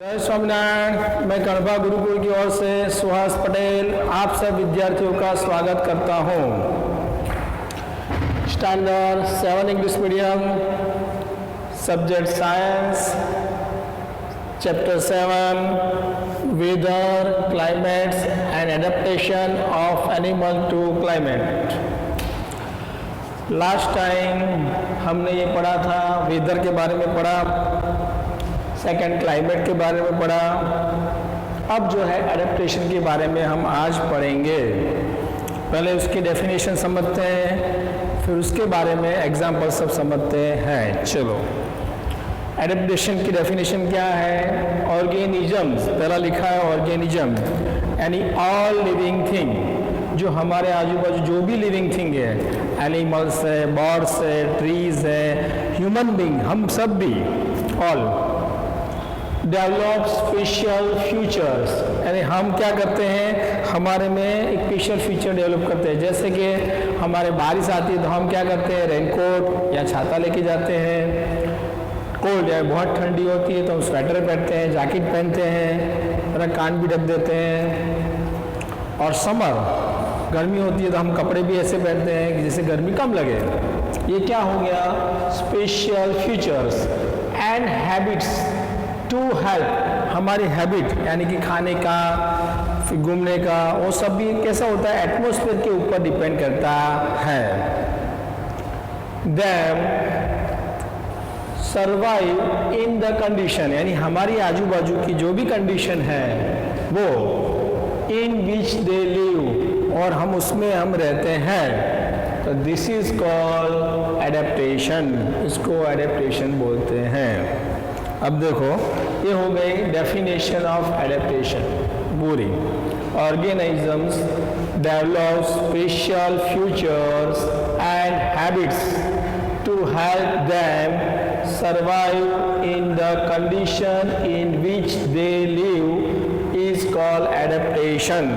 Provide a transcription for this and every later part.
जय स्वामीनारायण। मैं कड़वा गुरुकुल की ओर से सुहास पटेल आप सब विद्यार्थियों का स्वागत करता हूं। Standard 7 English medium, subject science, chapter 7 weather, climates and adaptation of animal to climate. Last time हमने ये पढ़ा था, वेदर के बारे में पढ़ा, सेकंड क्लाइमेट के बारे में पढ़ा। अब जो है एडेप्टेशन के बारे में हम आज पढ़ेंगे। पहले उसकी डेफिनेशन समझते हैं, फिर उसके बारे में एग्जाम्पल सब समझते हैं। चलो, एडेप्टेशन की डेफिनेशन क्या है? ऑर्गेनिजम्स, पहला लिखा है ऑर्गेनिज्म, यानी ऑल लिविंग थिंग, जो हमारे आजू बाजू जो भी लिविंग थिंग है, एनिमल्स है, बर्ड्स है, ट्रीज है, ह्यूमन बीइंग, हम सब भी, ऑल डेवलप स्पेशल फीचर्स, यानी हम क्या करते हैं, हमारे में एक स्पेशल फीचर डेवलप करते हैं। जैसे कि हमारे बारिश आती है तो हम क्या करते हैं, रेनकोट या छाता लेके जाते हैं। कोल्ड है, बहुत ठंडी होती है तो हम स्वेटर पहनते हैं, जैकेट पहनते हैं, और कान भी ढक देते हैं। और समर, गर्मी होती है तो हम कपड़े भी ऐसे पहनते हैं कि जिससे गर्मी कम लगे। ये क्या हो गया? Special features and habits to help, हमारी हैबिट यानी कि खाने का, फिर घूमने का, वो सब भी कैसा होता है, एटमॉस्फेयर के ऊपर डिपेंड करता है। Then survive in the condition, यानी हमारी आजू बाजू की जो भी कंडीशन है वो इन विच दे लिव, और हम उसमें हम रहते हैं, तो दिस इज कॉल्ड एडेप्टेशन। इसको एडेप्टेशन बोलते हैं। अब देखो, ये हो गई डेफिनेशन ऑफ एडेप्टेशन पूरी। Organisms develop special features and habits to help them survive in the condition in which they live is called adaptation.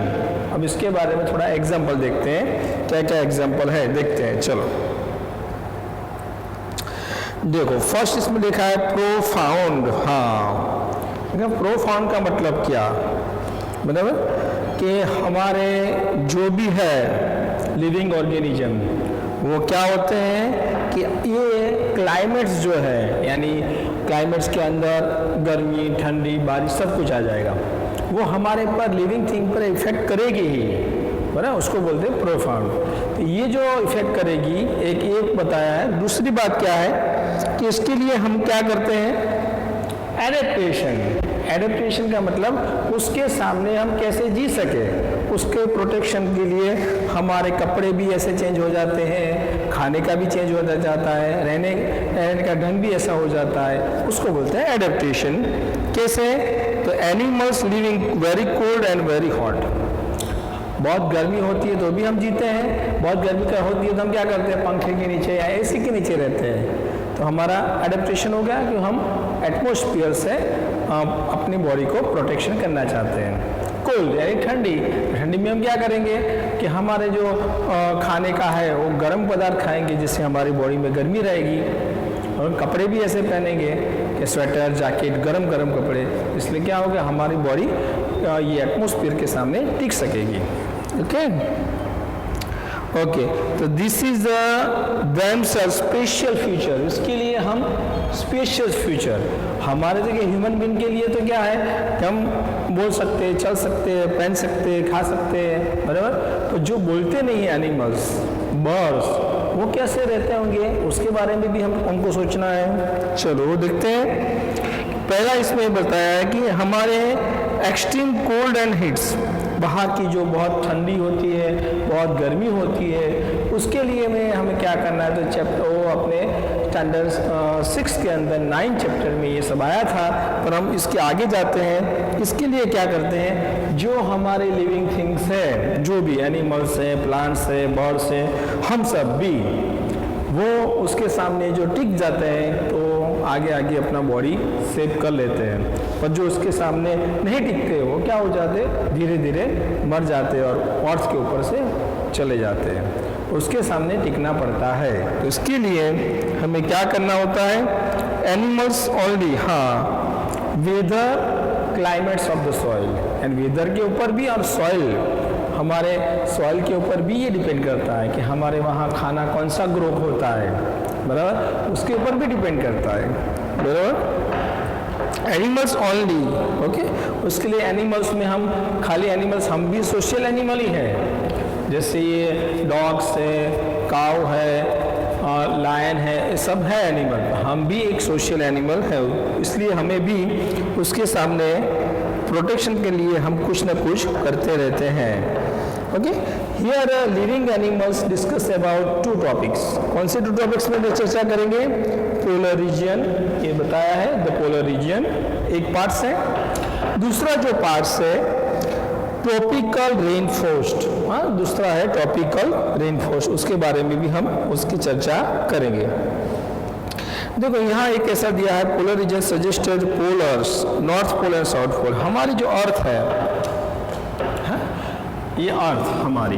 अब इसके बारे में थोड़ा एग्जाम्पल देखते हैं, क्या क्या एग्जाम्पल है देखते हैं। चलो देखो, फर्स्ट इसमें लिखा है प्रोफाउंड। हाँ, प्रोफाउंड का मतलब क्या? मतलब कि हमारे जो भी है लिविंग ऑर्गेनिज्म वो क्या होते हैं कि ये क्लाइमेट्स जो है, यानी क्लाइमेट्स के अंदर गर्मी, ठंडी, बारिश सब कुछ आ जाएगा, वो हमारे पर लिविंग थिंग पर इफेक्ट करेगी ही, बराबर, उसको बोलते हैं प्रोफाउंड। तो ये जो इफेक्ट करेगी, एक बताया है। दूसरी बात क्या है कि इसके लिए हम क्या करते हैं, एडेप्टेशन। एडेप्टेशन का मतलब उसके सामने हम कैसे जी सके, उसके प्रोटेक्शन के लिए हमारे कपड़े भी ऐसे चेंज हो जाते हैं, खाने का भी चेंज हो जाता है, रहने का ढंग भी ऐसा हो जाता है, उसको बोलते हैं एडेप्टेशन। कैसे? तो animals living very cold and very hot, बहुत गर्मी होती है तो भी हम जीते हैं, बहुत गर्मी का होती है तो हम क्या करते हैं, पंखे के नीचे या एसी के नीचे रहते हैं। तो हमारा एडेप्टेशन हो गया कि हम एटमॉस्फेयर से अपनी बॉडी को प्रोटेक्शन करना चाहते हैं। कोल्ड यानी ठंडी, ठंडी में हम क्या करेंगे कि हमारे जो खाने का है वो गर्म पदार्थ खाएंगे जिससे हमारी बॉडी में गर्मी रहेगी, और कपड़े भी ऐसे पहनेंगे कि स्वेटर, जैकेट, गरम कपड़े, इसलिए क्या होगा, हमारी बॉडी ये एटमॉस्फेयर के सामने टिक सकेगी। ओके, तो this is the special feature. इसके लिए हम स्पेशल फीचर, हमारे देखिए ह्यूमन बीइंग के लिए तो क्या है कि हम बोल सकते हैं, चल सकते हैं, पहन सकते हैं, खा सकते हैं, बराबर। तो जो बोलते नहीं है एनिमल्स, बर्ड्स, वो कैसे रहते होंगे, उसके बारे में भी हमको सोचना है। चलो देखते हैं। पहला इसमें बताया है कि हमारे एक्सट्रीम कोल्ड एंड हीट्स, बाहर की जो बहुत ठंडी होती है, बहुत गर्मी होती है, उसके लिए में हमें क्या करना है, तो चैप्टर वो अपने स्टैंडर्ड 6 के अंदर 9 चैप्टर में ये सब आया था, पर हम इसके आगे जाते हैं। इसके लिए क्या करते हैं, जो हमारे लिविंग थिंग्स है, जो भी एनिमल्स हैं, प्लांट्स है, बर्ड्स हैं, हम सब भी वो उसके सामने जो टिक जाते हैं तो आगे अपना बॉडी सेव कर लेते हैं, पर जो उसके सामने नहीं टिकते वो क्या हो जाते, धीरे धीरे मर जाते और पॉट्स के ऊपर से चले जाते हैं, उसके सामने टिकना पड़ता है। तो इसके लिए हमें क्या करना होता है, एनिमल्स ओनली, हाँ, weather climates of the soil, and weather के ऊपर भी और सॉइल, हमारे सॉइल के ऊपर भी ये डिपेंड करता है कि हमारे वहाँ खाना कौन सा ग्रो होता है, बराबर, उसके ऊपर भी डिपेंड करता है, बराबर। एनिमल्स ओनली, ओके, उसके लिए एनिमल्स में हम खाली एनिमल्स, हम भी सोशल एनिमल ही है, जैसे ये डॉग्स है, काऊ है, लायन है, ये सब है एनिमल, हम भी एक सोशल एनिमल है, इसलिए हमें भी उसके सामने प्रोटेक्शन के लिए हम कुछ न कुछ करते रहते हैं। Okay, here living animals discuss about to topics. कौन से 2 टॉपिक्स में चर्चा करेंगे? पोलर रीजन, ये बताया है, द पोलर रीजन एक पार्ट्स है। दूसरा जो पार्ट्स है ट्रॉपिकल रेनफोर्स्ट, हाँ, दूसरा है ट्रॉपिकल रेनफोर्स्ट, उसके बारे में भी हम उसकी चर्चा करेंगे। देखो यहाँ एक ऐसा दिया है, polar region suggested polars, north pole and south pole. हमारी जो अर्थ है, ये अर्थ हमारी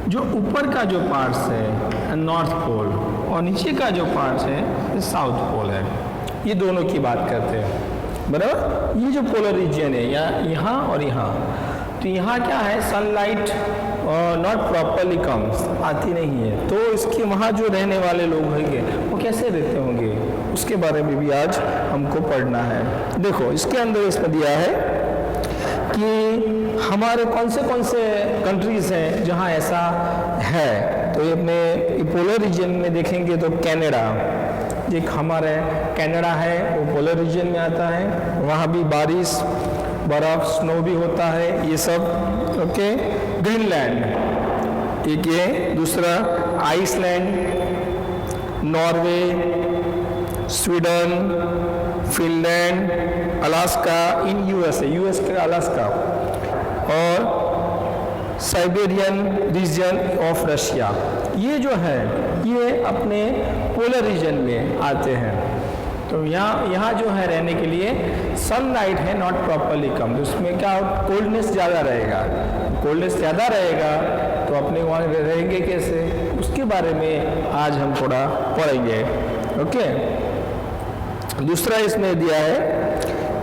जो ऊपर का जो पार्ट्स है नॉर्थ पोल, और नीचे का जो पार्ट्स है साउथ पोल है, ये दोनों की बात करते हैं, बराबर। ये जो पोलर रीजन है यहाँ और यहाँ, तो यहाँ क्या है, सनलाइट नॉट प्रॉपरली कम्स, आती नहीं है, तो इसके वहाँ जो रहने वाले लोग होंगे वो कैसे रहते होंगे, उसके बारे में भी आज हमको पढ़ना है। देखो इसके अंदर इसमें दिया है कि हमारे कौन से कंट्रीज़ हैं जहाँ ऐसा है। तो ये अपने पोलर रीजन में देखेंगे तो कनाडा, एक हमारे कनाडा है वो पोलर रीजन में आता है, वहाँ भी बारिश, बर्फ, स्नो भी होता है, ये सब, ओके। ग्रीनलैंड एक ये, दूसरा Iceland, Norway, Sweden, Finland, Alaska in US का अलास्का, और साइबेरियन रीजन ऑफ रशिया, ये जो है ये अपने पोलर रीजन में आते हैं। तो यहाँ जो है रहने के लिए सनलाइट है नॉट प्रॉपरली कम, तो उसमें क्या कोल्डनेस ज़्यादा रहेगा, कोल्डनेस ज़्यादा रहेगा तो अपने वहाँ रहेंगे कैसे, उसके बारे में आज हम थोड़ा पढ़ेंगे, ओके। दूसरा इसमें दिया है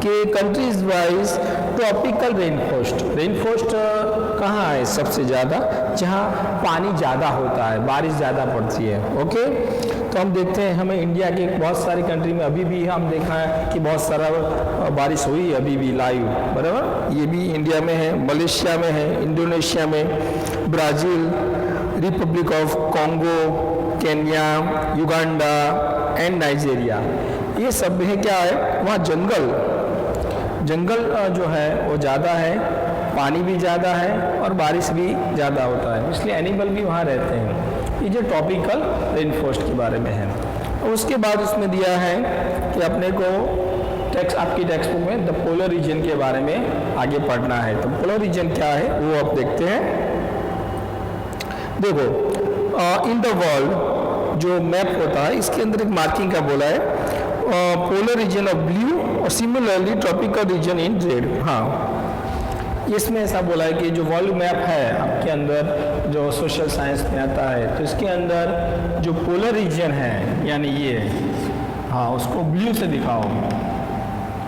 कि कंट्रीज वाइज ट्रॉपिकल रेनफोर्स्ट कहाँ है सबसे ज़्यादा, जहाँ पानी ज़्यादा होता है, बारिश ज़्यादा पड़ती है, ओके। तो हम देखते हैं हमें इंडिया के बहुत सारी कंट्री में अभी भी हम देखा है कि बहुत सारा बारिश हुई है अभी भी लाइव, बराबर। ये भी इंडिया में है, मलेशिया में है, इंडोनेशिया में, Brazil, Republic of Congo, Kenya, Uganda and Nigeria, ये सब में क्या है, वहाँ जंगल जो है वो ज़्यादा है, पानी भी ज़्यादा है और बारिश भी ज़्यादा होता है, इसलिए एनिमल भी वहाँ रहते हैं। ये जो ट्रॉपिकल रेनफोर्स्ट के बारे में है। और उसके बाद उसमें दिया है कि अपने को आपकी टेक्स्ट बुक में द पोलर रीजन के बारे में आगे पढ़ना है। तो पोलर रीजन क्या है वो आप देखते हैं। देखो इन द वर्ल्ड जो मैप होता है इसके अंदर एक मार्किंग का बोला है, पोलर रीजन ऑफ ब्लू और similarly tropical region in red. हाँ, इसमें ऐसा बोला है कि जो वर्ल्ड मैप है आपके अंदर जो सोशल साइंस में आता है, तो इसके अंदर जो पोलर रीजन है यानी ये, हाँ, उसको ब्लू से दिखाओ,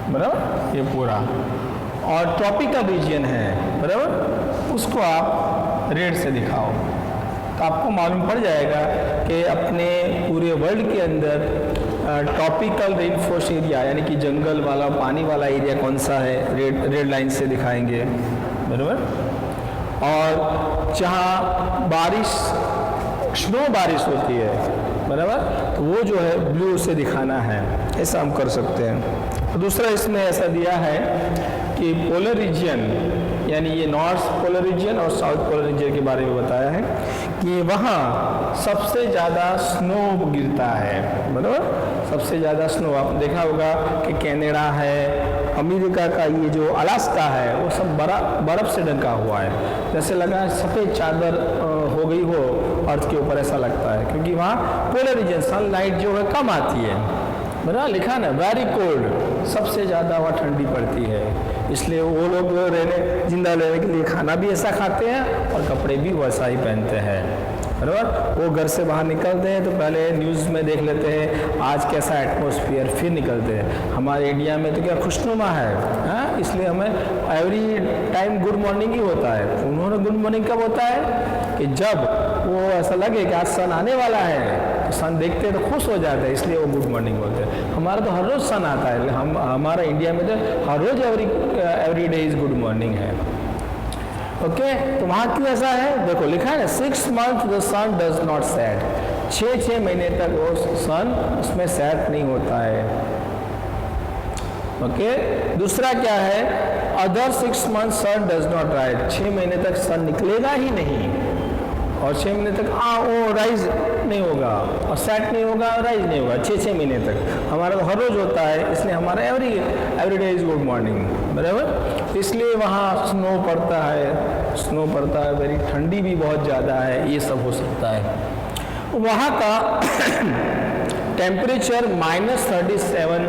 बराबर, ये पूरा, और ट्रॉपिकल रीजन है, बराबर, उसको आप रेड से दिखाओ। तो आपको मालूम पड़ जाएगा कि अपने पूरे वर्ल्ड के अंदर ट्रॉपिकल रेनफोर्स्ट एरिया यानी कि जंगल वाला पानी वाला एरिया कौन सा है, रेड लाइन से दिखाएंगे, बराबर। और जहाँ स्नो बारिश होती है, बराबर, तो वो जो है ब्लू से दिखाना है, ऐसा हम कर सकते हैं। तो दूसरा इसमें ऐसा दिया है कि पोलर रीजन यानी ये नॉर्थ पोलर रीजन और साउथ पोलर रीजन के बारे में बताया है कि वहाँ सबसे ज़्यादा स्नो गिरता है, बराबर, सबसे ज़्यादा स्नो। आप देखा होगा कि कनाडा है, अमेरिका का ये जो अलास्का है वो सब बर्फ़ से ढका हुआ है, जैसे लगा सफ़ेद चादर हो गई हो अर्थ के ऊपर, ऐसा लगता है, क्योंकि वहाँ पोलर रीजन सनलाइट जो है कम आती है, बराबर, लिखा ना, वेरी कोल्ड, सबसे ज़्यादा वहाँ ठंडी पड़ती है, इसलिए वो लोग जिंदा रहने के लिए खाना भी ऐसा खाते हैं और कपड़े भी वैसा ही पहनते हैं, बराबर। वो घर से बाहर निकलते हैं तो पहले न्यूज़ में देख लेते हैं आज कैसा एटमॉस्फेयर, फिर निकलते हैं। हमारे इंडिया में तो क्या खुशनुमा है, हाँ, इसलिए हमें एवरी टाइम गुड मॉर्निंग ही होता है। उन्होंने गुड मॉर्निंग कब होता है कि जब वो ऐसा लगे कि आज सन आने वाला है, तो सन देखते हैं तो खुश हो जाते हैं, इसलिए वो गुड मॉर्निंग बोलते हैं। हमारा तो हर रोज़ सन आता है, हमारा इंडिया में तो हर रोज़ every day is good morning है। ओके, तो वहाँ क्यों ऐसा है, देखो लिखा है ना 6 months the sun does not set, 6 महीने तक वो सन उसमें सेट नहीं होता है। ओके, दूसरा क्या है, other 6 months sun does not rise, 6 महीने तक सन निकलेगा ही नहीं, और 6 महीने तक वो राइज नहीं होगा, और सेट नहीं होगा, और राइज नहीं होगा 6 महीने तक। हमारा तो हर रोज होता है, इसलिए हमारा every day is good morning, बराबर। इसलिए वहाँ स्नो पड़ता है, वेरी ठंडी भी बहुत ज़्यादा है, ये सब हो सकता है। वहाँ का टेम्परेचर -37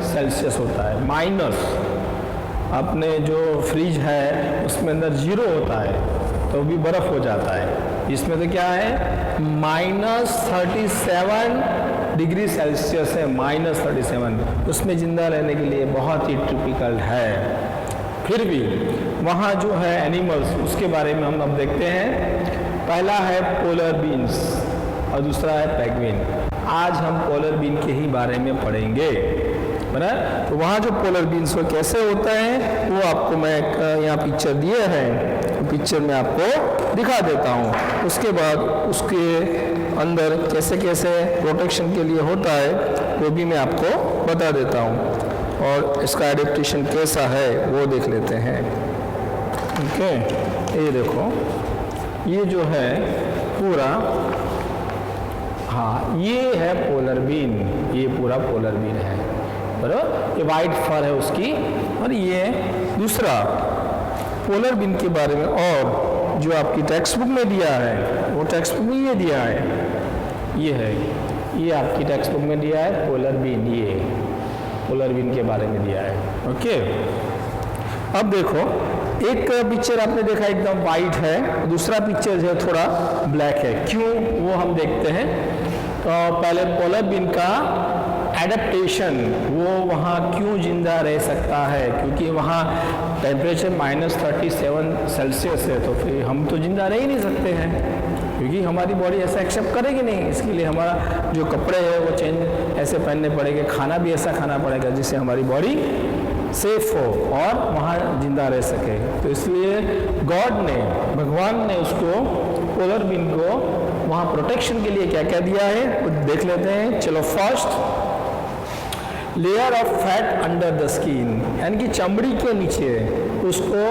सेल्सियस होता है, माइनस। अपने जो फ्रिज है उसमें अंदर 0 होता है तो भी बर्फ़ हो जाता है, इसमें तो क्या है -37 डिग्री सेल्सियस है, -37, उसमें ज़िंदा रहने के लिए बहुत ही टिपिकल है। फिर भी वहाँ जो है एनिमल्स, उसके बारे में हम अब देखते हैं। पहला है पोलर बीन्स और दूसरा है पेंगुइन। आज हम पोलर बीन के ही बारे में पढ़ेंगे, बना। तो वहाँ जो पोलर बीन्स वो कैसे होता है वो आपको मैं यहाँ पिक्चर दिए हैं, पिक्चर में आपको दिखा देता हूँ। उसके बाद उसके अंदर कैसे कैसे प्रोटेक्शन के लिए होता है वो भी मैं आपको बता देता हूँ, और इसका एडेप्टेशन कैसा है वो देख लेते हैं। ओके, ये देखो, ये जो है पूरा, हाँ ये है पोलर बीन, ये पूरा पोलर बीन है, बराबर। ये वाइट फर है उसकी, और ये दूसरा पोलर बीन के बारे में और जो आपकी टेक्स्ट बुक में दिया है, वो टेक्स्ट बुक में ये दिया है, ये है, ये आपकी टेक्स्ट बुक में दिया है पोलर बीन, ये पोलर बीन के बारे में दिया है। ओके, अब देखो, एक पिक्चर आपने देखा एकदम वाइट है, दूसरा पिक्चर जो है थोड़ा ब्लैक है, क्यों वो हम देखते हैं। तो पहले पोलर बीन का एडेप्टेशन, वो वहाँ क्यों जिंदा रह सकता है, क्योंकि वहाँ टेम्परेचर -37 सेल्सियस है, तो फिर हम तो जिंदा रह ही नहीं सकते हैं, क्योंकि हमारी बॉडी ऐसा एक्सेप्ट करेगी नहीं। इसके लिए हमारा जो कपड़े हैं वो चेंज ऐसे पहनने पड़ेंगे, खाना भी ऐसा खाना पड़ेगा जिससे हमारी बॉडी सेफ हो और वहाँ जिंदा रह सके। तो इसलिए गॉड ने, भगवान ने उसको, पोलर बीन को वहाँ प्रोटेक्शन के लिए क्या क्या दिया है वो देख लेते हैं। चलो, first layer of fat under the skin, यानी कि चमड़ी के नीचे उसको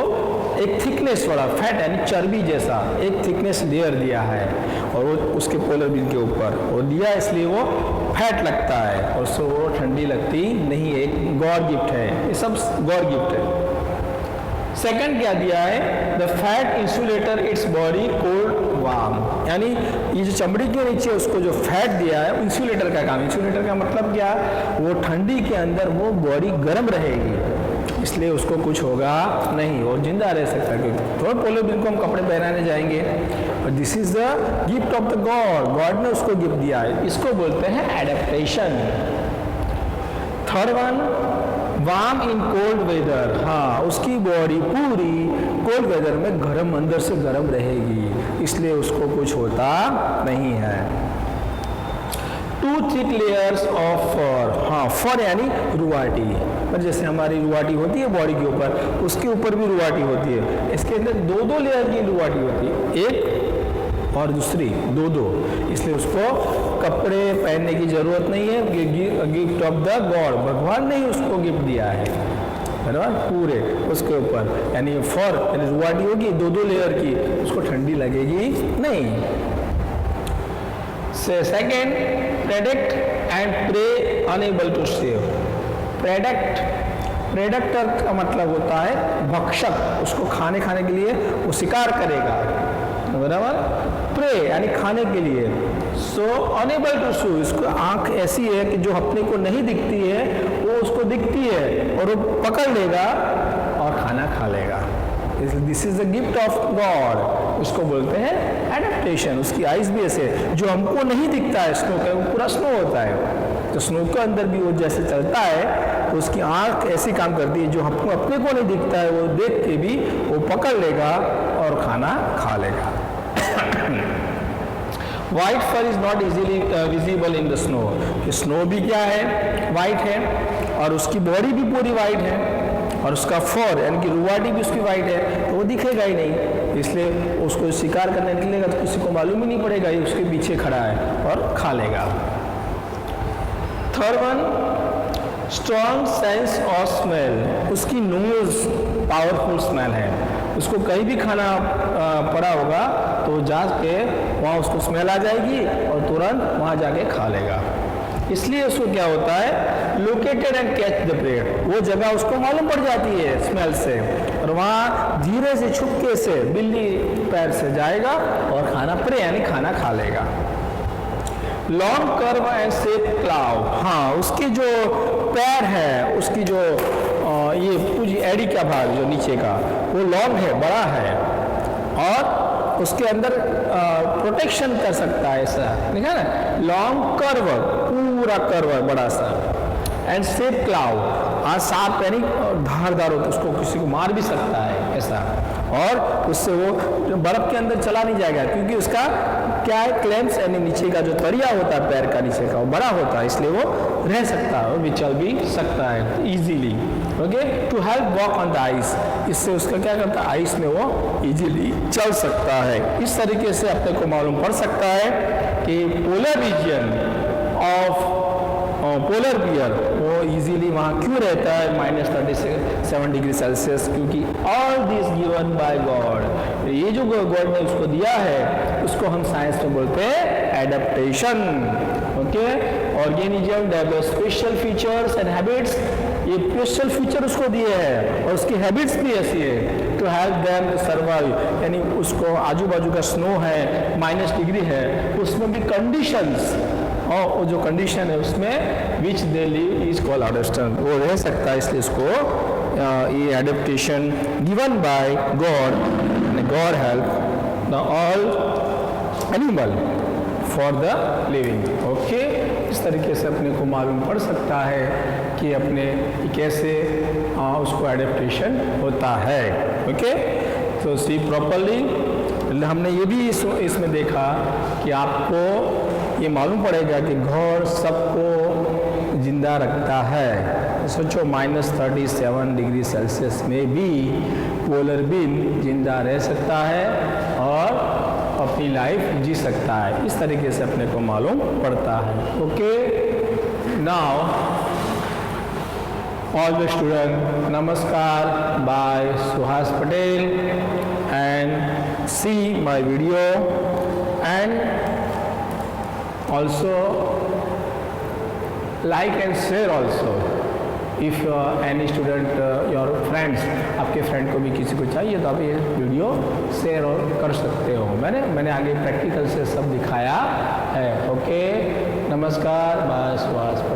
एक थिकनेस वाला फैट यानी चर्बी जैसा एक थिकनेस लेयर दिया है, और वो उसके पोलर बीन के ऊपर वो दिया, इसलिए वो फैट लगता है और उससे वो ठंडी लगती नहीं, एक गॉड गिफ्ट है, ये सब गॉड गिफ्ट है। सेकंड क्या दिया है, the fat insulator its body cold warm, यानी ये जो चमड़ी के नीचे उसको जो फैट दिया है, इंसुलेटर का काम। इंसुलेटर का मतलब क्या, वो ठंडी के अंदर वो बॉडी गर्म रहेगी, इसलिए उसको कुछ होगा नहीं और जिंदा रह सकता है। क्योंकि थोड़ा पोलर बीन को हम कपड़े पहनाने जाएंगे, और this is the gift of the god, god ने उसको गिफ्ट दिया है, इसको बोलते हैं adaptation. Third one, warm in cold weather, हाँ उसकी बॉडी पूरी कोल्ड वेदर में गर्म, अंदर से गर्म रहेगी, इसलिए उसको कुछ होता नहीं है। 2 थिक लेयर्स ऑफ फर, हाँ फर यानी रुआटी, पर जैसे हमारी रुआटी होती है बॉडी के ऊपर, उसके ऊपर भी रुआटी होती है, इसके अंदर 2-2 लेयर की रुआटी होती है, एक और दूसरी 2-2, इसलिए उसको कपड़े पहनने की जरूरत नहीं है, गिफ्ट ऑफ द गॉड, भगवान ने ही उसको गिफ्ट दिया है, बराबर, पूरे उसके ऊपर, यानी फर यानी रुआटी होगी 2-2 लेयर की, उसको ठंडी लगेगी नहीं। Second, predict and prey unable to save. Predator का मतलब होता है भक्षक, उसको खाने के लिए वो शिकार करेगा, बराबर। प्रे यानी खाने के लिए, सो अनेबल टू सी, इसको आंख ऐसी है कि जो अपने को नहीं दिखती है वो उसको दिखती है और वो पकड़ लेगा और खाना खा लेगा। This is the gift of God, उसको बोलते हैं एडेप्टेशन। उसकी आइज भी ऐसे, जो हमको नहीं दिखता है स्नो का, वो पूरा स्नो होता है, तो स्नो के अंदर भी वो जैसे चलता है तो उसकी आँख ऐसी काम करती है, जो हमको अपने को नहीं दिखता है वो देख के भी वो पकड़ लेगा और खाना खा लेगा। White fur is not easily visible in the snow, कि स्नो भी क्या है, वाइट है, और उसकी बॉडी भी पूरी वाइट है, और उसका फर यानी कि रुवाटी भी उसकी वाइट है, तो वो दिखेगा ही नहीं, इसलिए उसको शिकार करने निकलेगा तो किसी को मालूम ही नहीं पड़ेगा ये उसके पीछे खड़ा है और खा लेगा। Third one, strong sense of smell, उसकी नोज पावरफुल स्मेल है, उसको कहीं भी खाना पड़ा होगा तो जाके वहाँ उसको स्मेल आ जाएगी और तुरंत वहाँ जाके खा लेगा। इसलिए उसको क्या होता है, located and catch the prey, वो जगह उसको मालूम पड़ जाती है स्मेल से, और वहाँ धीरे से छुपके से बिल्ली पैर से जाएगा और खाना प्रे यानी खाना खा लेगा। Long curve and shape clove, हाँ उसके जो पैर है, उसकी जो ये पूरी एड़ी का भाग जो नीचे का वो लॉन्ग है, बड़ा है, और उसके अंदर प्रोटेक्शन कर सकता है, ऐसा देखा ना, लॉन्ग कर्व, पूरा कर्व है बड़ा सा, एंड शेप क्लाव, सांप यानी धारदार होता है, उसको किसी को मार भी सकता है ऐसा, और उससे वो बर्फ के अंदर चला नहीं जाएगा क्योंकि उसका क्या है, क्लेम्स यानी नीचे का जो तरिया होता है पैर का नीचे का वो बड़ा होता है, इसलिए वो रह सकता है, वो चल भी सकता है easily. Okay, to help walk on the ice, इससे उसका क्या करता है, आइस में वो इजीली चल सकता है। इस तरीके से अपने को मालूम पड़ सकता है कि polar region of polar bear वो इजीली वहाँ क्यों रहता है -37 डिग्री सेल्सियस, क्योंकि all this given by God, ये जो गॉड ने उसको दिया है उसको हम साइंस में बोलते हैं adaptation. Okay, organism develop special features and habits, ये स्पेशल फीचर उसको दिए हैं और उसकी हैबिट्स भी ऐसी है, टू हेल्प देम सर्वाइव, यानी उसको आजू बाजू का स्नो है, -डिग्री है, उसमें भी कंडीशंस, और वो जो कंडीशन है उसमें which they live is called adaptation, वो रह सकता है, इसलिए इसको ये adaptation given by God, God help the all animal for the living. Okay, इस तरीके से अपने को मालूम पड़ सकता है कि अपने कैसे उसको एडेप्टेशन होता है। ओके, तो सी प्रॉपरली हमने ये भी इसमें देखा कि आपको ये मालूम पड़ेगा कि घोड़ सबको जिंदा रखता है। सोचो -37 डिग्री सेल्सियस में भी पोलर बीन जिंदा रह सकता है और अपनी लाइफ जी सकता है, इस तरीके से अपने को मालूम पड़ता है। Okay, now all the student, नमस्कार, bye Suhas Patel, and see my video, and also like and share also if any student your friends, आपके फ्रेंड को भी किसी को चाहिए तो आप ये वीडियो शेयर और कर सकते हो। मैंने आगे प्रैक्टिकल से सब दिखाया है। ओके, नमस्कार, बाय सुहास पटेल।